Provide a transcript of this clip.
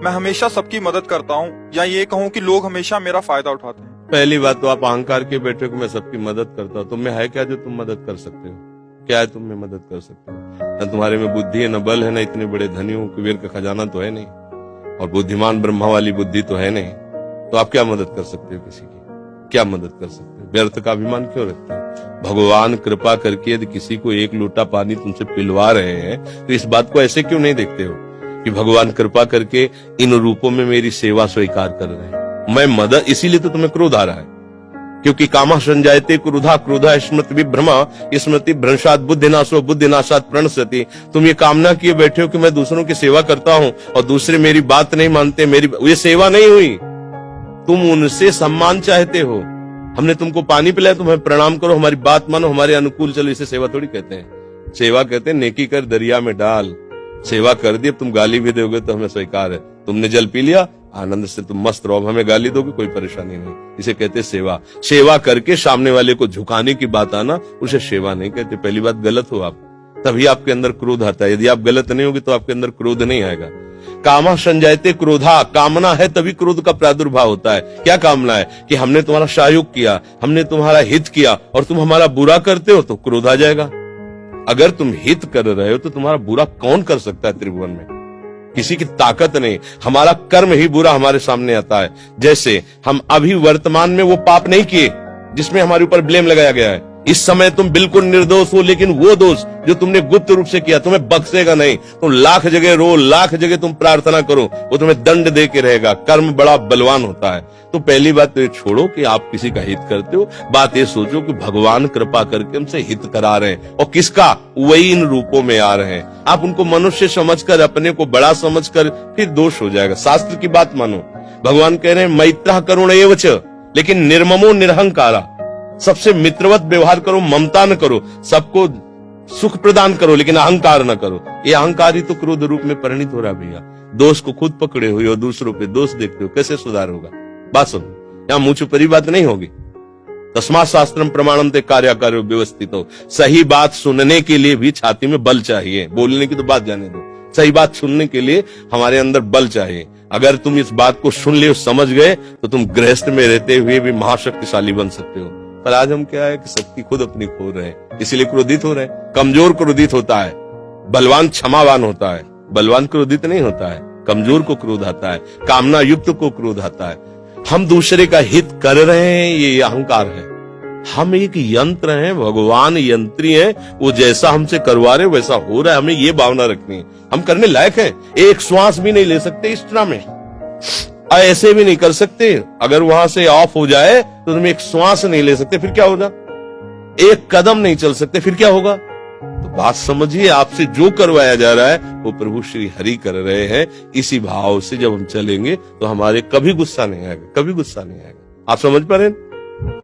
मैं हमेशा सबकी मदद करता हूँ, या ये कहूँ कि लोग हमेशा मेरा फायदा उठाते हैं। पहली बात तो आप अहंकार के बैठे हो कि मैं सबकी मदद करता हूँ। तुम में है क्या जो तुम मदद कर सकते हो? क्या है तुम में मदद कर सकते हो? न तुम्हारे में बुद्धि है, न बल है, न इतने बड़े धनी हो, कुबेर का खजाना तो है नहीं, और बुद्धिमान ब्रह्मा वाली बुद्धि तो है नहीं। तो आप क्या मदद कर सकते हो किसी की? क्या मदद कर सकते हो? व्यर्थ का अभिमान क्यों रखते हो? भगवान कृपा करके यदि किसी को एक लोटा पानी तुमसे पिलवा रहे हैं तो इस बात को ऐसे क्यों नहीं देखते हो कि भगवान कृपा करके इन रूपों में मेरी सेवा स्वीकार कर रहे हैं, मैं मदद। इसीलिए तो तुम्हें क्रोध आ रहा है, क्योंकि कामा संजायते क्रोधा, क्रोधा स्मृति विभ्रमा, स्मृति भ्रंशात बुद्धिनाशो, बुद्धिनाशात प्रणश्यति। तुम ये कामना किए बैठे हो कि मैं दूसरों की सेवा करता हूं और दूसरे मेरी बात नहीं मानते, ये सेवा नहीं हुई। तुम उनसे सम्मान चाहते हो। हमने तुमको पानी पिलाया, तुम्हें प्रणाम करो, हमारी बात मानो, हमारे अनुकूल चलो। इसे सेवा थोड़ी कहते हैं। सेवा कहते हैं नेकी कर दरिया में डाल। सेवा कर दी, अब तुम गाली भी दोगे तो हमें स्वीकार है। तुमने जल पी लिया, आनंद से तुम मस्त रहो, हमें गाली दोगे कोई परेशानी नहीं। इसे कहते हैं सेवा। सेवा करके सामने वाले को झुकाने की बात आना, उसे सेवा नहीं कहते। पहली बात, गलत हो आप, तभी आपके अंदर क्रोध आता है। यदि आप गलत नहीं होगे तो आपके अंदर क्रोध नहीं आएगा। कामा संजायते क्रोधा, कामना है तभी क्रोध का प्रादुर्भाव होता है। क्या कामना है? कि हमने तुम्हारा सहयोग किया, हमने तुम्हारा हित किया और तुम हमारा बुरा करते हो तो क्रोध आ जाएगा। अगर तुम हित कर रहे हो तो तुम्हारा बुरा कौन कर सकता है त्रिभुवन में? किसी की ताकत नहीं। हमारा कर्म ही बुरा हमारे सामने आता है। जैसे हम अभी वर्तमान में वो पाप नहीं किए जिसमें हमारे ऊपर ब्लेम लगाया गया है। इस समय तुम बिल्कुल निर्दोष हो, लेकिन वो दोष जो तुमने गुप्त रूप से किया तुम्हें बख्शेगा नहीं। तुम लाख जगह रो, लाख जगह तुम प्रार्थना करो, वो तुम्हें दंड दे के रहेगा। कर्म बड़ा बलवान होता है। तो पहली बात तो ये छोड़ो कि आप किसी का हित करते हो। बात ये सोचो कि भगवान कृपा करके हमसे हित करा रहे हैं, और किसका? वही इन रूपों में आ रहे हैं। आप उनको मनुष्य समझकर, अपने को बड़ा समझकर, फिर दोष हो जाएगा। शास्त्र की बात मानो। भगवान कह रहे हैं मैत्रः करुण एव च, लेकिन निर्ममो निरहंकारा। सबसे मित्रवत व्यवहार करो, ममता न करो, सबको सुख प्रदान करो, लेकिन अहंकार न करो। ये अहंकार ही तो क्रोध रूप में परिणित हो रहा भैया। दोष को खुद पकड़े हुए हो, दूसरों पे दोष देखते हो, कैसे सुधार होगा? बात सुनो, यहाँ मुंह छुपरी बात नहीं होगी। तस्मात् शास्त्रम प्रमाणम ते कार्याकार्यो व्यवस्थित हो। सही बात सुनने के लिए भी छाती में बल चाहिए। बोलने की तो बात जाने दो, सही बात सुनने के लिए हमारे अंदर बल चाहिए। अगर तुम इस बात को सुन लियो, समझ गए, तो तुम गृहस्थ में रहते हुए भी महाशक्तिशाली बन सकते हो। पर आज हम क्या है कि शक्ति खुद अपनी खो रहे हैं, इसीलिए क्रोधित हो रहे हैं। कमजोर क्रोधित होता है, बलवान क्षमावान होता है। बलवान क्रोधित नहीं होता है, कमजोर को क्रोध आता है, कामना युक्त को क्रोध आता है। हम दूसरे का हित कर रहे हैं, ये अहंकार है। हम एक यंत्र हैं, भगवान यंत्री हैं, वो जैसा हमसे करवा रहे वैसा हो रहा है। हमें ये भावना रखनी है, हम करने लायक हैं। एक श्वास भी नहीं ले सकते इस तरह में, ऐसे भी नहीं कर सकते। अगर वहां से ऑफ हो जाए तो तुम एक श्वास नहीं ले सकते, फिर क्या होगा? एक कदम नहीं चल सकते, फिर क्या होगा? तो बात समझिए, आपसे जो करवाया जा रहा है वो प्रभु श्री हरि कर रहे हैं। इसी भाव से जब हम चलेंगे तो हमारे कभी गुस्सा नहीं आएगा, कभी गुस्सा नहीं आएगा। आप समझ पा रहे हैं?